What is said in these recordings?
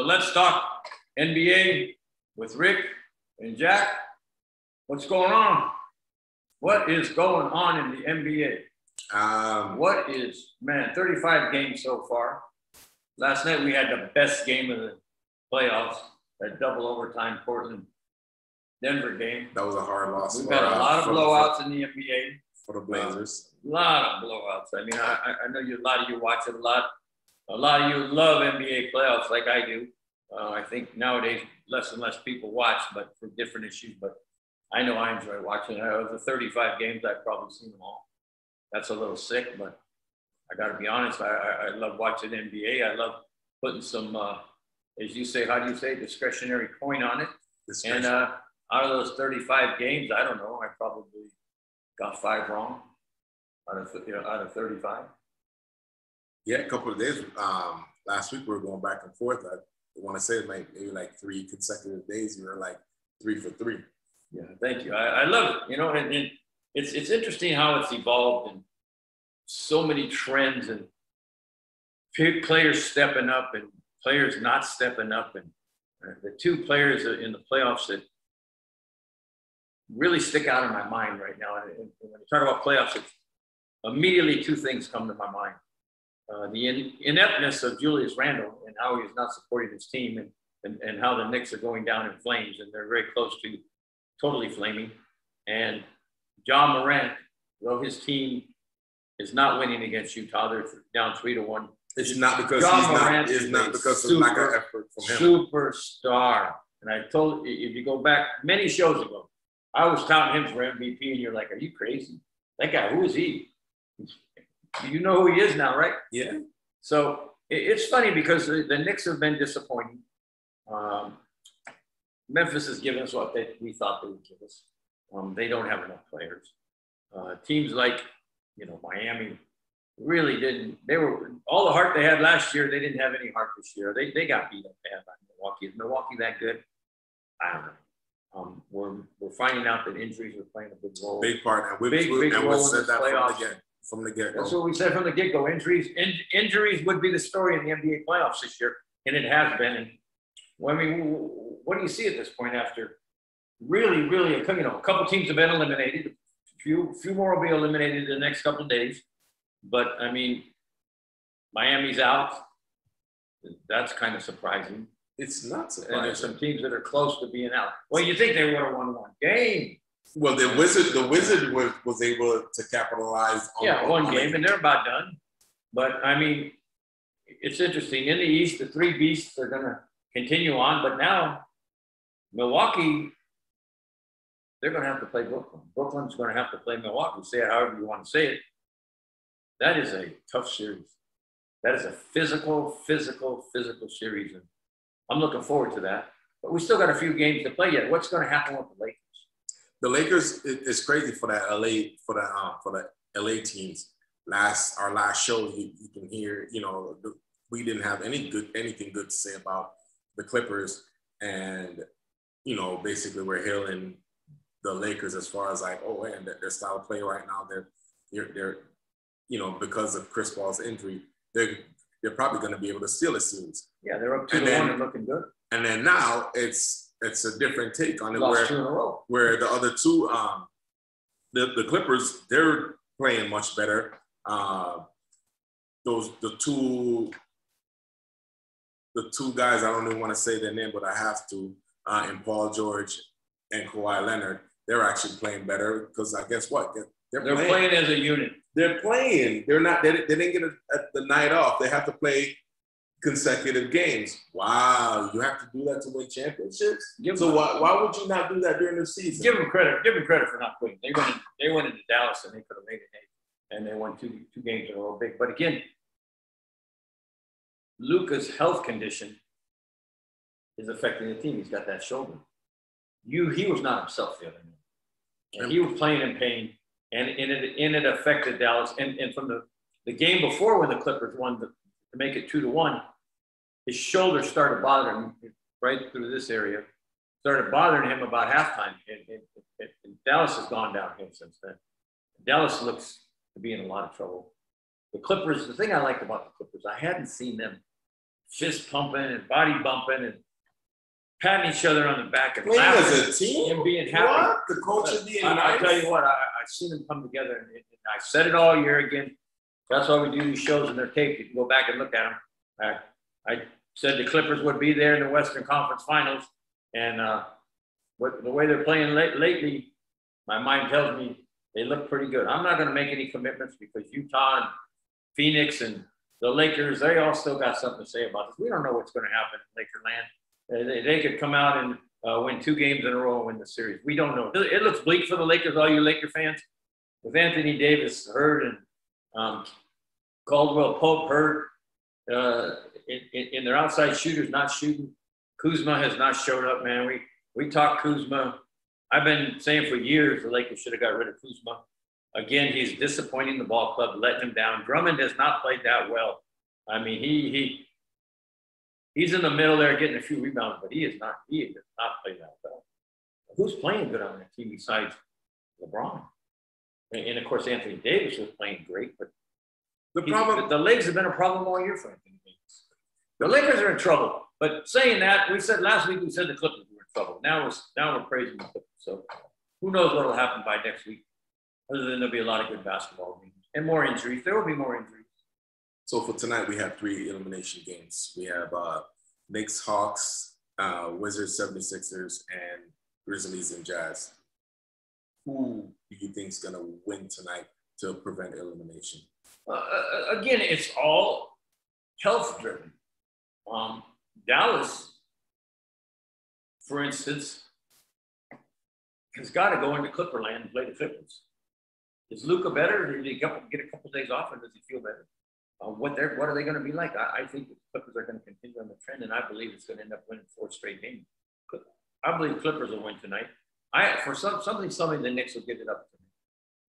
let's talk NBA with Rick and Jack. What's going on? What is going on in the NBA? What is, man, 35 games so far. Last night we had the best game of the playoffs, that double overtime Portland-Denver game. That was a hard loss. We've had a lot of blowouts in the NBA. For the Blazers. A lot of blowouts. I mean, I know a lot of you watch it a lot. A lot of you love NBA playoffs like I do. I think nowadays less and less people watch, but for different issues. But I know I enjoy watching it. Of the 35 games, I've probably seen them all. That's a little sick, but I got to be honest. I love watching NBA. I love putting some, as you say, how do you say, discretionary coin on it. And out of those 35 games, I don't know, I probably got 5 wrong out of 35. Yeah, a couple of days. Last week we were going back and forth. I want to say maybe like 3 consecutive days. You were like 3 for 3. Yeah, thank you. I love it. You know, and it's interesting how it's evolved and so many trends and players stepping up and players not stepping up. And the 2 players in the playoffs that really stick out in my mind right now. And when you talk about playoffs, immediately 2 things come to my mind. The ineptness of Julius Randle and how he is not supporting his team and how the Knicks are going down in flames, and they're very close to totally flaming. And John Morant, though his team is not winning against Utah, they're down 3-1. It's not because It's not because of lack of effort from him. Superstar. And I told if you go back many shows ago, I was touting him for MVP, and you're like, "Are you crazy? That guy, who is he?" You know who he is now, right? Yeah. So it's funny because the Knicks have been disappointing. Memphis has given us what we thought they would give us. They don't have enough players. Teams like, Miami really didn't. They were all the heart they had last year. They didn't have any heart this year. They got beat up bad by Milwaukee. Is Milwaukee that good? I don't know. We're finding out that injuries are playing a big role. Big part, and we said that from the get-go. That's what we said from the get-go. Injuries would be the story in the NBA playoffs this year, and it has been. And I mean, what do you see at this point after really, a couple teams have been eliminated. A few more will be eliminated in the next couple of days. But I mean, Miami's out. That's kind of surprising. It's not surprising. And there's some teams that are close to being out. Well, you think they would have won 1 game. Well, the Wizard was able to capitalize on one game, and they're about done. But I mean, it's interesting. In the East, the 3 beasts are going to continue on, but now Milwaukee, they're going to have to play Brooklyn. Brooklyn's going to have to play Milwaukee. Say it however you want to say it. That is a tough series. That is a physical series, and I'm looking forward to that. But we still got a few games to play yet. What's going to happen with the Lakers? The Lakers is crazy for the LA teams. Our last show, you can hear, we didn't have anything good to say about the Clippers, and basically we're hailing the Lakers as far as like, oh, and their style of play right now, they're because of Chris Paul's injury, they're probably going to be able to steal a series. Yeah, they're up 2-1 and looking good. And then now it's a different take on it, Lost 2 in a row. Where the other 2, the Clippers, they're playing much better. The two guys, I don't even want to say their name, but I have to, and Paul George and Kawhi Leonard, they're actually playing better because I guess what? They're playing as a unit. They're playing. They're not. They didn't get the night off. They have to play consecutive games. Wow, you have to do that to win championships. Why would you not do that during the season? Give them credit. Give them credit for not quitting. They went into Dallas and they could have made it 8, and they won two games in a row big. But again, Luka's health condition is affecting the team. He's got that shoulder. He was not himself the other night, and he was playing in pain. And it affected Dallas. And from the game before when the Clippers won to make it 2-1, his shoulder started bothering him right through this area. Started bothering him about halftime. And Dallas has gone downhill since then. Dallas looks to be in a lot of trouble. The Clippers, the thing I liked about the Clippers, I hadn't seen them fist pumping and body bumping and patting each other on the back and playing laughing as a team and being happy. What? The coaches being nice. I tell you what, I seen them come together, and I said it all year again. That's why we do these shows, and they're taped. You can go back and look at them. I said the Clippers would be there in the Western Conference Finals, and the way they're playing lately, my mind tells me they look pretty good. I'm not going to make any commitments because Utah and Phoenix and the Lakers, they all still got something to say about this. We don't know what's going to happen in Lakerland. They could come out and win 2 games in a row and win the series. We don't know. It looks bleak for the Lakers, all you Laker fans. With Anthony Davis hurt and Caldwell Pope hurt, and their outside shooters not shooting. Kuzma has not showed up, man. We talked Kuzma. I've been saying for years the Lakers should have got rid of Kuzma. Again, he's disappointing the ball club, letting him down. Drummond has not played that well. I mean, he's in the middle there getting a few rebounds, but he has not played that well. Who's playing good on that team besides LeBron? And of course, Anthony Davis was playing great, but the legs have been a problem all year for Anthony Davis. The Lakers are in trouble. But saying that, we said last week, we said the Clippers were in trouble. Now we're praising the Clippers. So who knows what will happen by next week? Other than there'll be a lot of good basketball games and more injuries. There will be more injuries. So for tonight, we have 3 elimination games. We have Knicks, Hawks, Wizards, 76ers, and Grizzlies and Jazz. Who do you think is going to win tonight to prevent elimination? Again, it's all health driven. Dallas, for instance, has got to go into Clipperland and play the Clippers. Is Luka better? Did he get a couple days off, and does he feel better? What are they going to be like? I think the Clippers are going to continue on the trend, and I believe it's going to end up winning 4 straight games. I believe Clippers will win tonight. Something, the Knicks will get it up tonight.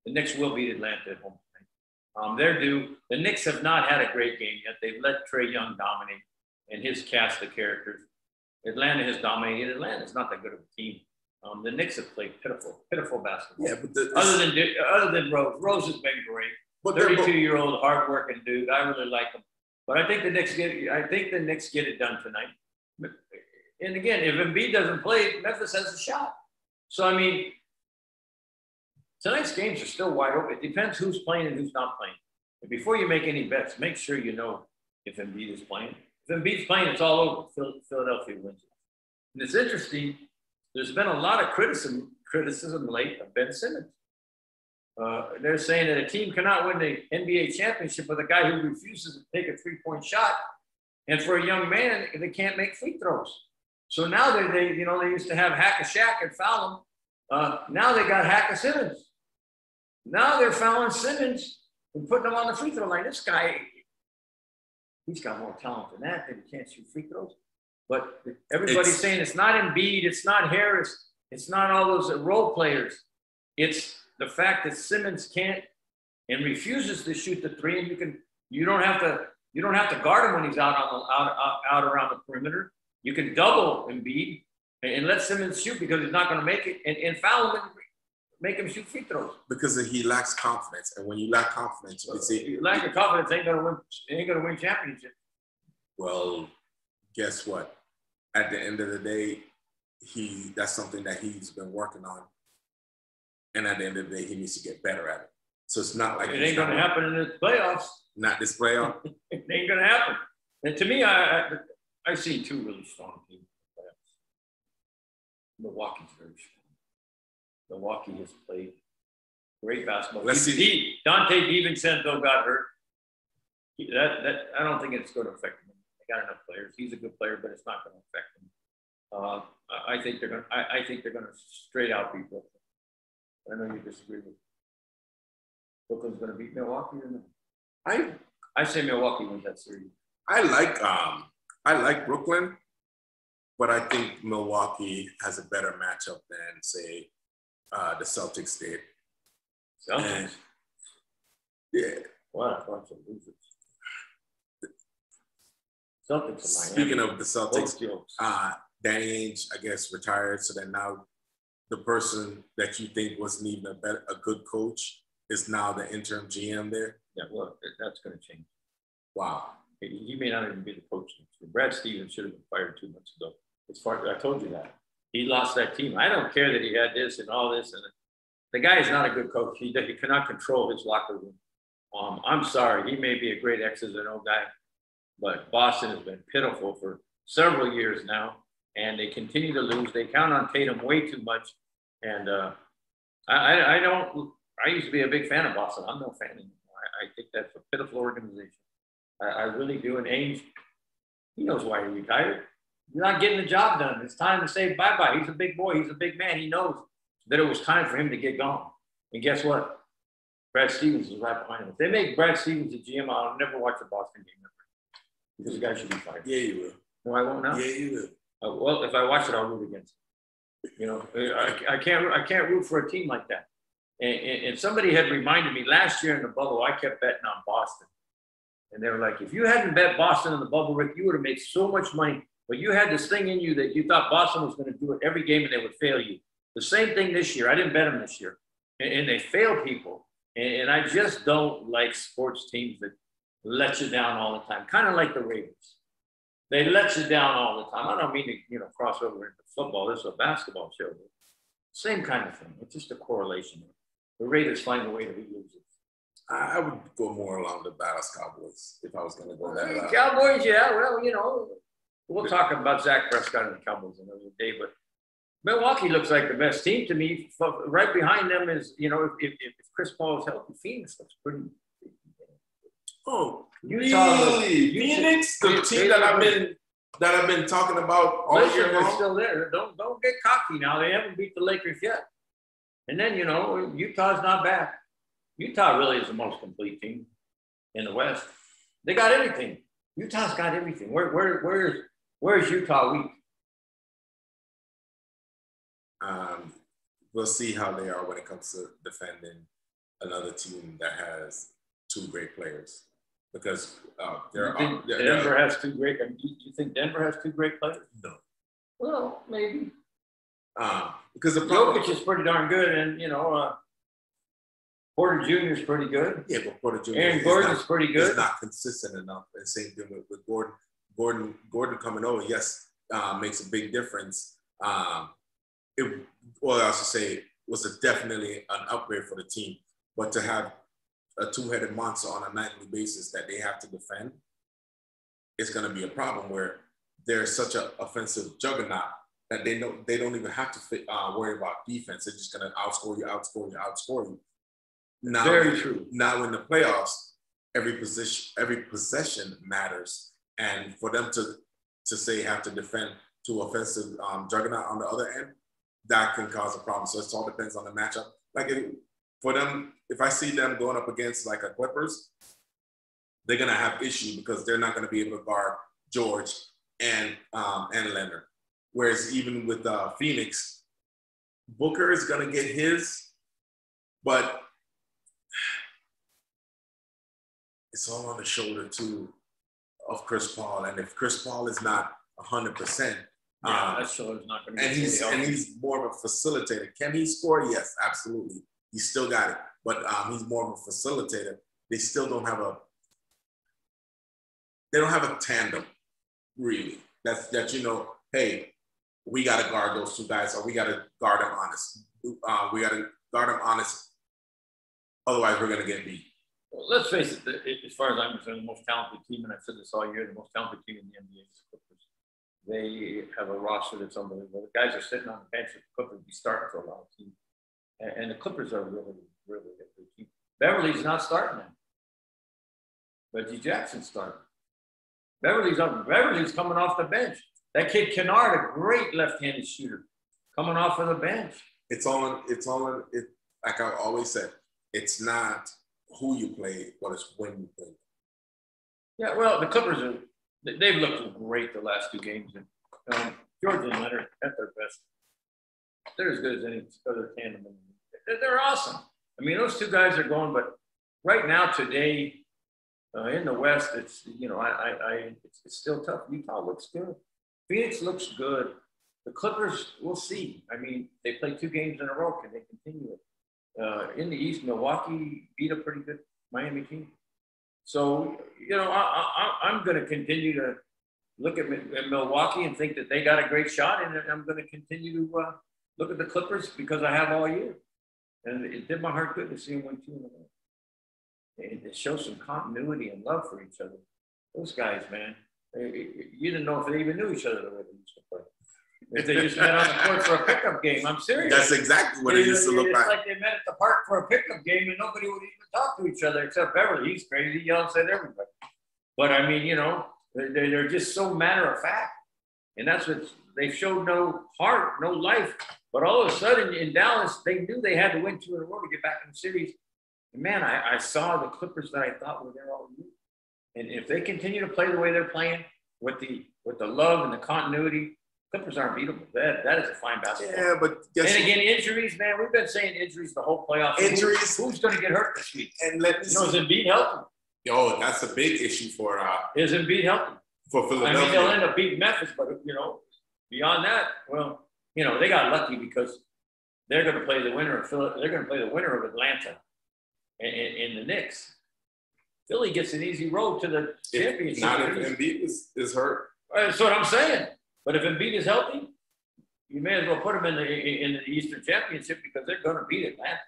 The Knicks will beat Atlanta at home tonight. They're due. The Knicks have not had a great game yet. They've let Trae Young dominate and his cast of characters. Atlanta has dominated. Atlanta's not that good of a team. The Knicks have played pitiful basketball. Yeah, but other than Rose. Rose has been great. But 32-year-old hardworking dude. I really like him. But I think the Knicks get it done tonight. And again, if Embiid doesn't play, Memphis has a shot. So I mean, tonight's games are still wide open. It depends who's playing and who's not playing. And before you make any bets, make sure you know if Embiid is playing. If Embiid's playing, it's all over. Philadelphia wins. And it's interesting. There's been a lot of criticism late of Ben Simmons. They're saying that a team cannot win the NBA championship with a guy who refuses to take a 3-point shot. And for a young man, they can't make free throws. So now they used to have Hack-a-Shaq and foul him. Now they got Hack-a-Simmons. Now they're fouling Simmons and putting him on the free throw line. This guy, he's got more talent than that. He can't shoot free throws. But everybody's saying it's not Embiid, it's not Harris, it's not all those role players. It's the fact that Simmons can't and refuses to shoot the 3, and you don't have to guard him when he's out around the perimeter. You can double Embiid and let Simmons shoot because he's not going to make it, and foul him and make him shoot free throws. Because he lacks confidence, and when you lack confidence, you can see lack of confidence ain't going to win championship. Well, guess what? At the end of the day, that's something that he's been working on. And at the end of the day, he needs to get better at it. So it's not like it ain't going to happen in the playoffs. Not this playoff. It ain't going to happen. And to me, I see 2 really strong teams in the playoffs. Milwaukee's very strong. Milwaukee has played great basketball. Let's see. Dante DiVincenzo got hurt. I don't think it's going to affect him. They got enough players. He's a good player, but it's not going to affect him. I think they're going to straight out beat Brooklyn. I know you disagree with me. Brooklyn's going to beat Milwaukee or no? I say Milwaukee wins that series. I like Brooklyn, but I think Milwaukee has a better matchup than, say, the Celtics did. Celtics? Yeah. What a bunch of losers. Celtics are Speaking of the Celtics, Danny Ainge, I guess, retired. So then now the person that you think wasn't even a good coach is now the interim GM there. Yeah, well, that's going to change. Wow. He may not even be the coach next year. Brad Stevens should have been fired 2 months ago. As far as I told you that. He lost that team. I don't care that he had this and all this. And the guy is not a good coach. He cannot control his locker room. I'm sorry. He may be a great X's and O guy, but Boston has been pitiful for several years now, and they continue to lose. They count on Tatum way too much. And I used to be a big fan of Boston. I'm no fan anymore. I think that's a pitiful organization. I really do. And Ainge, he knows why he retired. You're not getting the job done. It's time to say bye-bye. He's a big boy. He's a big man. He knows that it was time for him to get gone. And guess what? Brad Stevens is right behind him. If they make Brad Stevens a GM, I'll never watch a Boston game ever. Because the guy should be fired. Yeah, you will. No, I won't now. Yeah, you will. Well, if I watch it, I'll root against it. You know, I can't root for a team like that. And somebody had reminded me last year in the bubble, I kept betting on Boston. And they were like, if you hadn't bet Boston in the bubble, Rick, you would have made so much money. But you had this thing in you that you thought Boston was going to do it every game and they would fail you. The same thing this year. I didn't bet them this year. And they failed people. And I just don't like sports teams that let you down all the time. Kind of like the Ravens. They let you down all the time. I don't mean to, cross over into football. This is a basketball show. Same kind of thing. It's just a correlation. The Raiders find a way to be losers. I would go more along the Dallas Cowboys if I was going to go that route. Cowboys, yeah. Well, we'll talk about Zach Prescott and the Cowboys another day, but Milwaukee looks like the best team to me. Right behind them is, if Chris Paul is healthy, Phoenix looks pretty. Oh, really? Phoenix, the team that I've been talking about all year long. They're still there. Don't get cocky now. They haven't beat the Lakers yet. And then Utah's not bad. Utah really is the most complete team in the West. They got everything. Utah's got everything. Where's Utah weak? We'll see how they are when it comes to defending another team that has two great players. Because Denver has two great. You think Denver has two great players? No. Well, maybe. Because the Jokic is pretty darn good, and Porter Jr. is pretty good. Yeah, but Porter Jr. Aaron Gordon's pretty good. He's not consistent enough. And same thing with Gordon. Gordon coming over, yes, makes a big difference. I should say, was definitely an upgrade for the team. But to have a two-headed monster on a nightly basis that they have to defend, it's going to be a problem where they're such an offensive juggernaut that they don't even have to worry about defense. They're just going to outscore you. Now, very true. Now in the playoffs, every possession matters, and for them to say have to defend two offensive juggernaut on the other end, that can cause a problem. So it all depends on the matchup. Like for them, if I see them going up against like a Clippers, they're gonna have issue because they're not gonna be able to guard George and Leonard. Whereas even with Phoenix, Booker is gonna get his, but it's all on the shoulder too of Chris Paul. And if Chris Paul is not 100%, that shoulder's not going to be and he's more of a facilitator. Can he score? Yes, absolutely. He still got it, but he's more of a facilitator. They still don't have a tandem, really. That hey, we got to guard those two guys, or we got to guard them honest. We got to guard them honest. Otherwise, we're going to get beat. Well, let's face it, as far as I'm concerned, the most talented team, and I've said this all year, the most talented team in the NBA is the Clippers. They have a roster that's unbelievable. The guys are sitting on the bench. The Clippers be starting for a lot of teams. And the Clippers are really, really a good team. Beverly's not starting them. Reggie Jackson's starting. Beverly's coming off the bench. That kid Kennard, a great left-handed shooter, coming off of the bench. It's all like I always said, it's not who you play, but it's when you play. Yeah, well, the Clippers they've looked great the last two games. And George and Leonard at their best. They're as good as any other tandem. They're awesome. I mean, those two guys are going, but right now, today, in the West, it's, it's still tough. Utah looks good. Phoenix looks good. The Clippers, we'll see. I mean, they play 2 games in a row. Can they continue it? In the East, Milwaukee beat a pretty good Miami team. So, I'm going to continue to look at Milwaukee and think that they got a great shot, and I'm going to continue to look at the Clippers because I have all year. And it did my heart good to see them win 2 in a row. It shows some continuity and love for each other. Those guys, man, you didn't know if they even knew each other the way they used to play. If they just met on the court for a pickup game, I'm serious. That's exactly what it used to look like. It's like they met at the park for a pickup game and nobody would even talk to each other except Beverly. He's crazy. He yells at everybody. But I mean, they're just so matter of fact. And that's what they showed, no heart, no life. But all of a sudden in Dallas, they knew they had to win 2 in a row to get back in the series. And man, I saw the Clippers that I thought were there all year. And if they continue to play the way they're playing with the love and the continuity, Clippers aren't beatable. That is a fine basketball. Yeah, but and again, injuries, man. We've been saying injuries the whole playoffs. Injuries. Who's going to get hurt this week? And let me see. Is Embiid healthy? Oh, that's a big issue for Is Embiid healthy? For Philadelphia. I mean, they'll end up beating Memphis, but beyond that, well, they got lucky because they're going to play the winner of They're going to play the winner of Atlanta in the Knicks. Philly gets an easy road to the championship. Not if Embiid is hurt. That's what I'm saying. But if Embiid is healthy, you may as well put him in the Eastern Championship because they're going to beat Atlanta.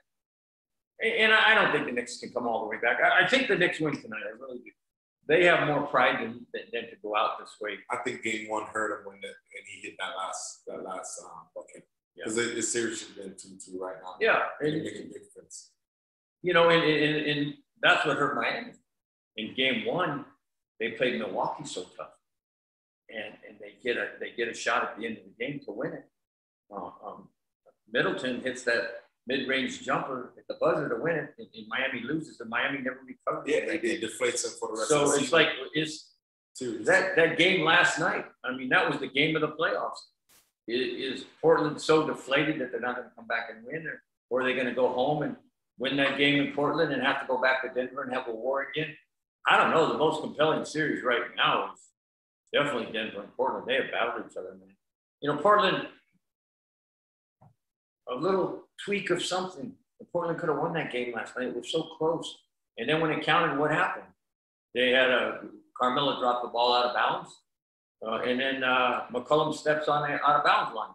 And I don't think the Knicks can come all the way back. I think the Knicks win tonight. I really do. They have more pride than to go out this way. I think Game 1 hurt him when he hit that last bucket. Because the series should have been 2-2 right now. Yeah, and it make a big difference. And that's what hurt Miami. In Game 1, they played Milwaukee so tough, and they get a shot at the end of the game to win it. Middleton hits that mid-range jumper at the buzzer to win it, and Miami loses, and Miami never recovers. Yeah, it deflates him for the rest of the season. So it's like that game last night. I mean, that was the game of the playoffs. Is Portland so deflated that they're not going to come back and win, or are they going to go home and win that game in Portland and have to go back to Denver and have a war again? I don't know. The most compelling series right now is definitely Denver and Portland. They have battled each other, man. Portland, a little tweak of something. Portland could have won that game last night. It was so close. And then when it counted, what happened? They had Carmelo drop the ball out of bounds. And then McCollum steps on the out of bounds line.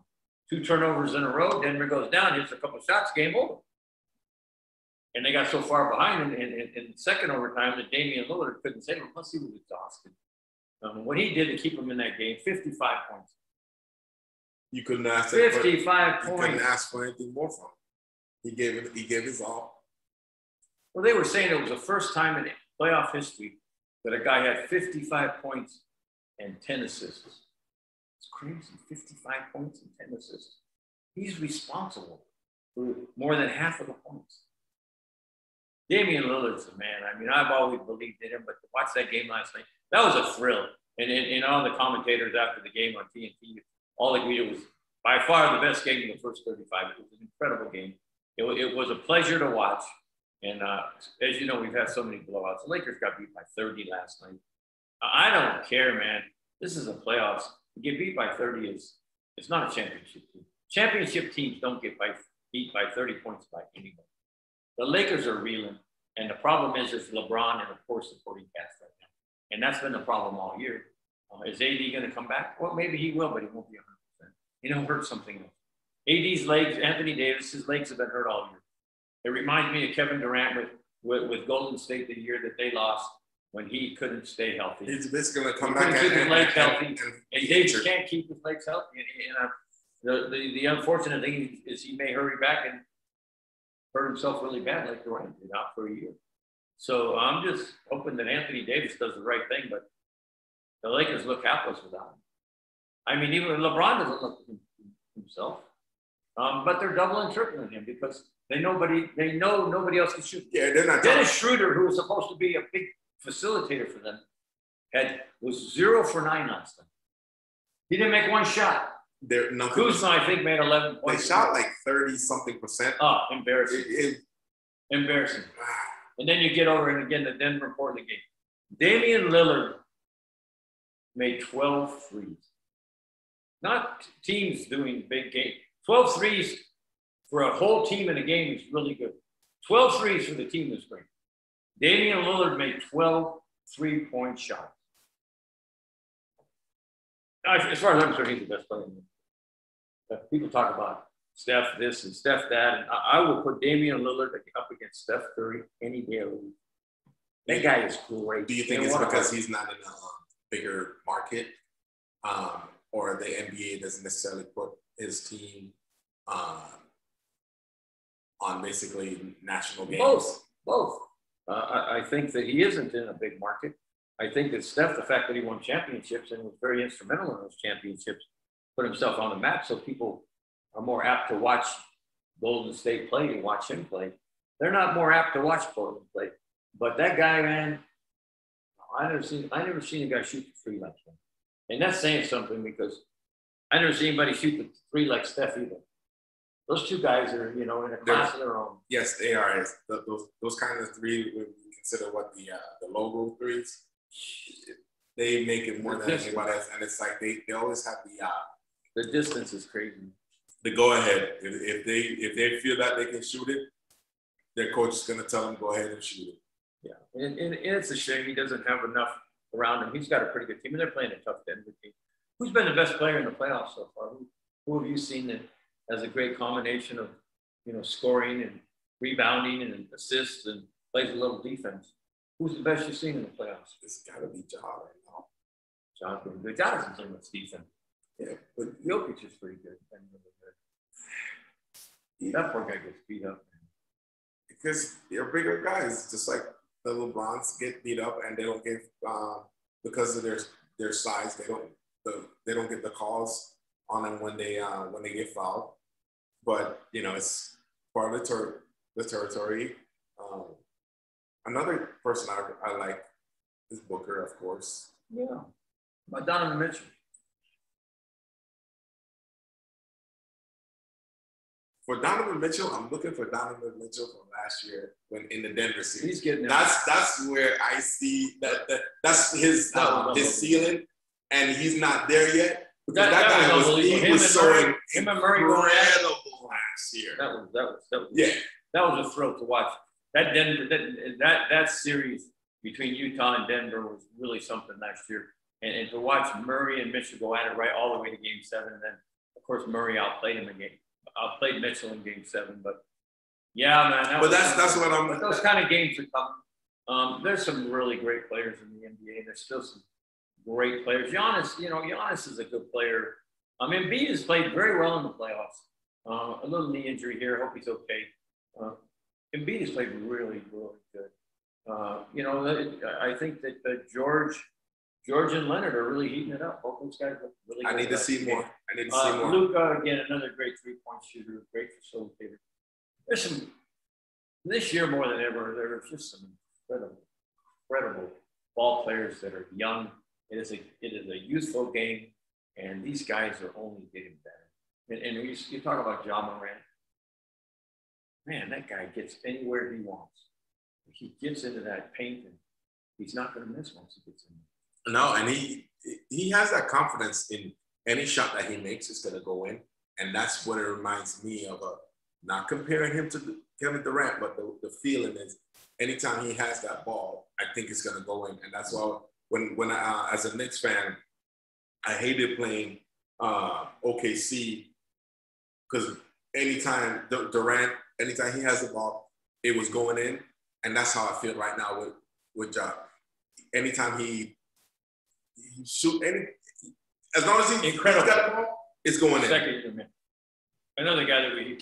2 turnovers in a row. Denver goes down, hits a couple shots, game over. And they got so far behind in the second overtime that Damian Lillard couldn't save him. Plus, he was exhausted. What he did to keep him in that game, 55 points. You couldn't ask 55 points. You couldn't ask for anything more from him. He gave his all. Well, they were saying it was the first time in playoff history that a guy had 55 points and 10 assists. It's crazy. 55 points and 10 assists. He's responsible for more than half of the points. Damian Lillard's the man. I mean, I've always believed in him, but to watch that game last night, that was a thrill. And all the commentators after the game on TNT, all agreed it was by far the best game in the first 35. It was an incredible game. It was a pleasure to watch. And as you know, we've had so many blowouts. The Lakers got beat by 30 last night. I don't care, man. This is a playoffs. To get beat by 30 it's not a championship team. Championship teams don't get beat by 30 points by anybody. The Lakers are reeling, and the problem is there's LeBron and, of course, supporting cast right now. And that's been the problem all year. Is AD going to come back? Well, maybe he will, but he won't be 100%. Hurt something else. AD's legs, Anthony Davis's legs have been hurt all year. It reminds me of Kevin Durant with Golden State the year that they lost when he couldn't stay healthy. He's basically going to come back and keep his legs healthy. And Davis can't keep his legs healthy. The unfortunate thing is he may hurry back and hurt himself really bad like Durant did out for a year. So I'm just hoping that Anthony Davis does the right thing, but the Lakers look hapless without him. I mean, even LeBron doesn't look himself. But they're doubling, tripling him because they know nobody else can shoot. Yeah, they're not. Dennis Schroeder, who was supposed to be a big facilitator for them, was 0 for 9 last time. He didn't make one shot. Kuzma, I think, made 11 points. They shot like 30-something%. Oh, embarrassing. Embarrassing. And then you get over and again the Denver Portland game. Damian Lillard made 12 threes. Not teams doing big games. 12 threes for a whole team in a game is really good. 12 threes for the team is great. Damian Lillard made 12 3-point shots. As far as I'm concerned, he's the best player in the league. People talk about Steph this and Steph that, and I will put Damian Lillard up against Steph Curry any day of the week. That guy is great. Do you think it's because he's not in a bigger market, or the NBA doesn't necessarily put his team on basically national games? Both. I think that he isn't in a big market. I think that Steph, the fact that he won championships and was very instrumental in those championships, put himself on the map so people are more apt to watch Golden State play and watch him play. They're not more apt to watch Portland play. But that guy, man, I never seen a guy shoot the three like him. And that's saying something because I never seen anybody shoot the three like Steph either. Those two guys are, in a class of their own. Yes, they are. Those kind of three, when you consider what the logo threes, they make it more than anybody else. And it's like they always have the distance is crazy. The go ahead. If they feel that they can shoot it, their coach is going to tell them go ahead and shoot it. Yeah, and it's a shame he doesn't have enough around him. He's got a pretty good team, and they're playing a tough Denver team. Who's been the best player in the playoffs so far? Who have you seen that has a great combination of, scoring and rebounding and assists and plays a little defense? Who's the best you've seen in the playoffs? It's got to be Ja right now. Ja's pretty good. Ja doesn't play much defense. Yeah, but Jokic is pretty good. That poor guy gets beat up. Because they're bigger guys, just like the LeBrons get beat up and they don't get because of their size. They don't get the calls on them when they get fouled. But it's part of the territory. Another person I like is Booker, of course. Yeah, about Donovan Mitchell. For Donovan Mitchell, I'm looking for Donovan Mitchell from last year when in the Denver series. He's getting that's where I see that's his ceiling, and he's not there yet. That guy was so incredible last year. That was a thrill to watch. That Denver that series between Utah and Denver was really something last year, and to watch Murray and Mitchell go at it right all the way to Game 7, and then of course Murray outplayed Mitchell in Game 7, but yeah, man. That's what I'm. Those kind of games are coming. There's some really great players in the NBA. There's still some great players. Giannis is a good player. Embiid has played very well in the playoffs. A little knee injury here. I hope he's okay. Embiid has played really, really good. I think that George and Leonard are really heating it up. Both those guys look really good. I need to see more. Luka, again, another great three-point shooter, great facilitator. There's some, this year more than ever, there's just some incredible ball players that are young. It is a youthful game, and these guys are only getting better. And you talk about Ja Morant. Man, that guy gets anywhere he wants. He gets into that paint, and he's not going to miss once he gets in there. No, and he has that confidence in any shot that he makes is going to go in. And that's what it reminds me of, not comparing him to Kevin Durant, but the feeling is anytime he has that ball, I think it's going to go in. And that's why when I, as a Knicks fan, I hated playing OKC because anytime Durant, anytime he has the ball, it was going in. And that's how I feel right now with Ja. Anytime he shoot as long as he's got the ball, it's going in. Second, another guy that we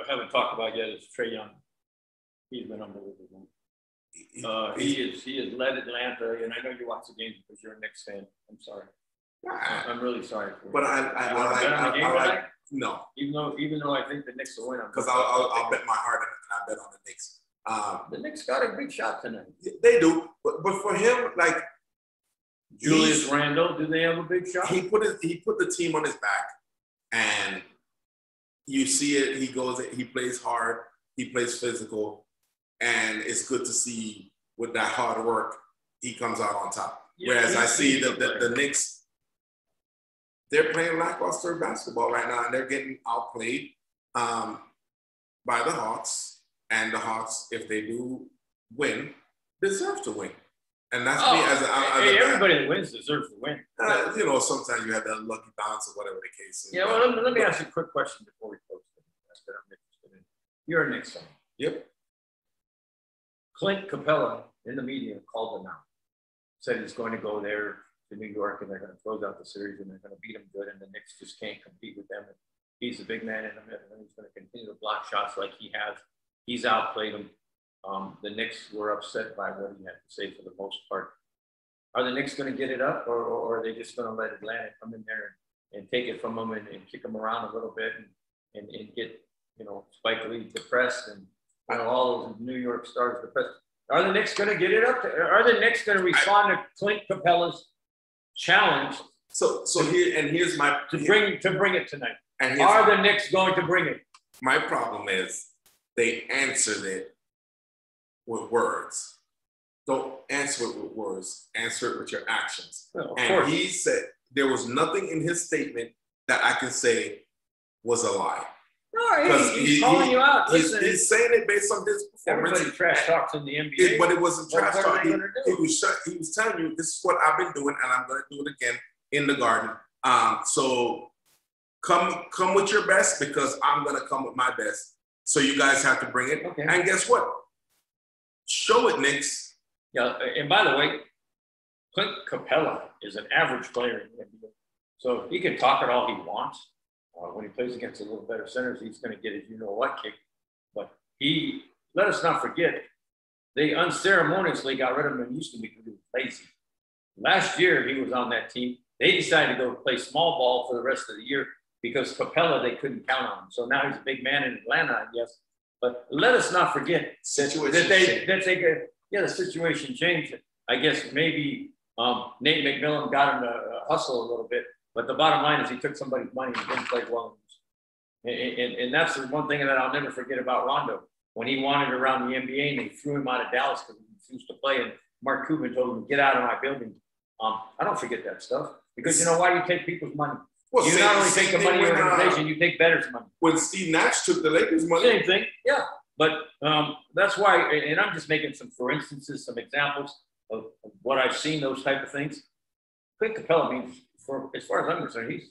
haven't talked about yet is Trae Young. He's been unbelievable. He has led Atlanta, and I know you watch the games because you're a Knicks fan. I'm sorry. I'm really sorry for you. But I like no. Even though I think the Knicks will win, because I'll bet my heart and I bet on the Knicks. The Knicks got a big shot tonight. They do, but for him, like Julius Randle, do they have a big shot? He put the team on his back, and you see it. He goes, he plays hard, he plays physical, and it's good to see with that hard work, he comes out on top. Yeah, whereas I see the Knicks, they're playing lackluster basketball right now, and they're getting outplayed by the Hawks. And the Hawks, if they do win, deserve to win. And that's me as a everybody that wins deserves to win. You know, sometimes you have that lucky bounce or whatever the case is. Yeah, well, let me ask you a quick question before we close that I'm interested in. You're a Knicks fan. Yep. Clint Capella in the media called them out. Said he's going to go there to New York and they're going to close out the series and they're going to beat them good and the Knicks just can't compete with them. And he's the big man in the middle and he's going to continue to block shots like he has. He's outplayed them. The Knicks were upset by what he had to say for the most part. Are the Knicks going to get it up or are they just going to let Atlanta come in there and take it from them and kick them around a little bit and get, you know, Spike Lee depressed and, you know, all those New York stars depressed? Are the Knicks going to get it up? Are the Knicks going to respond to Clint Capella's challenge? Here's my to bring it tonight. Are the Knicks going to bring it? My problem is they answered it with words. Don't answer it with words. Answer it with your actions. Well, and course. He said there was nothing in his statement that I can say was a lie. No, he's calling you out. Listen, he's saying it based on his performance. Everybody trash talks in the NBA. But it wasn't trash talk. He was telling you, this is what I've been doing, and I'm going to do it again in the Garden. So come with your best because I'm going to come with my best. So you guys have to bring it. Okay. And guess what? Show it, Knicks. Yeah, and by the way, Clint Capella is an average player in the NBA. So he can talk it all he wants. When he plays against a little better centers, he's going to get his you-know-what kick. But let us not forget, they unceremoniously got rid of him in Houston because he was lazy. Last year, he was on that team. They decided to go play small ball for the rest of the year because Capella, they couldn't count on him. So now he's a big man in Atlanta, I guess. But let us not forget the situation changed. I guess maybe Nate McMillan got him to hustle a little bit. But the bottom line is he took somebody's money and didn't play well. And that's the one thing that I'll never forget about Rondo. When he wanted around the NBA and they threw him out of Dallas because he refused to play and Mark Cuban told him, get out of my building. I don't forget that stuff. Because you know why? You take people's money. Well, you not only take the money of the organization, you take better's money. When Steve Nash took the Lakers' money. Same thing, yeah. But that's why, and I'm just making some, for instances, some examples of what I've seen, those type of things. Clint Capella means, as far as I'm concerned,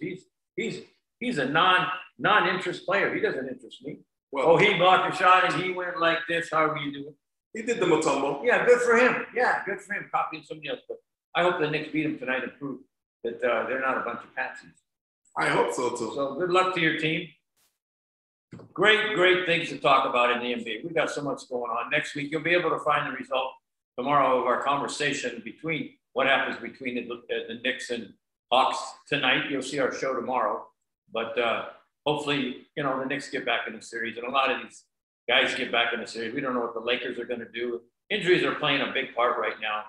he's a non-interest player. He doesn't interest me. Well, he blocked a shot and he went like this, however you do it. He did the Mutombo. Yeah, good for him. Yeah, good for him, copying somebody else. But I hope the Knicks beat him tonight and prove that they're not a bunch of patsies. I hope so, too. So good luck to your team. Great things to talk about in the NBA. We've got so much going on. Next week, you'll be able to find the result tomorrow of our conversation between what happens between the Knicks and Hawks tonight. You'll see our show tomorrow. But hopefully, you know, the Knicks get back in the series. And a lot of these guys get back in the series. We don't know what the Lakers are going to do. Injuries are playing a big part right now.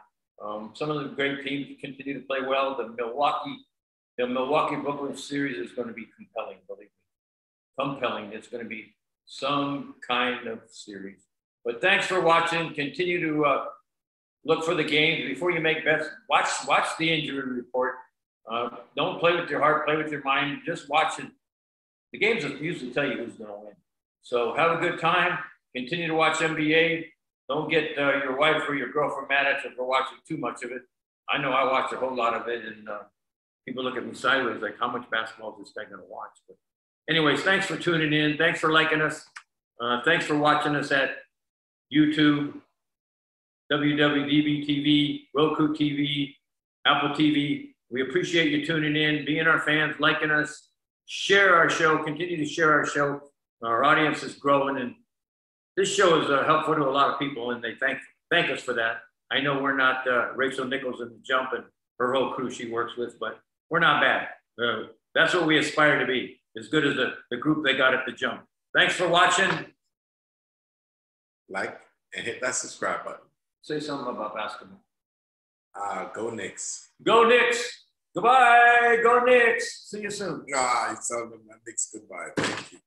Some of the great teams continue to play well. The Milwaukee-Brooklyn series is going to be compelling, believe me. Compelling. It's going to be some kind of series. But thanks for watching. Continue to look for the games. Before you make bets, watch the injury report. Don't play with your heart, play with your mind. Just watch it. The games will usually tell you who's going to win. So have a good time. Continue to watch NBA. Don't get your wife or your girlfriend mad at you for watching too much of it. I know I watch a whole lot of it, and people look at me sideways like, how much basketball is this guy going to watch? But anyways, thanks for tuning in. Thanks for liking us. Thanks for watching us at YouTube, WWDBTV, Roku TV, Apple TV. We appreciate you tuning in, being our fans, liking us. Share our show. Continue to share our show. Our audience is growing, and this show is helpful to a lot of people, and they thank us for that. I know we're not Rachel Nichols in the Jump and her whole crew she works with, but we're not bad. That's what we aspire to be, as good as the group they got at the Jump. Thanks for watching. Like and hit that subscribe button. Say something about basketball. Go Knicks. Go Knicks. Goodbye. Go Knicks. See you soon. You tell them Knicks goodbye. Thank you.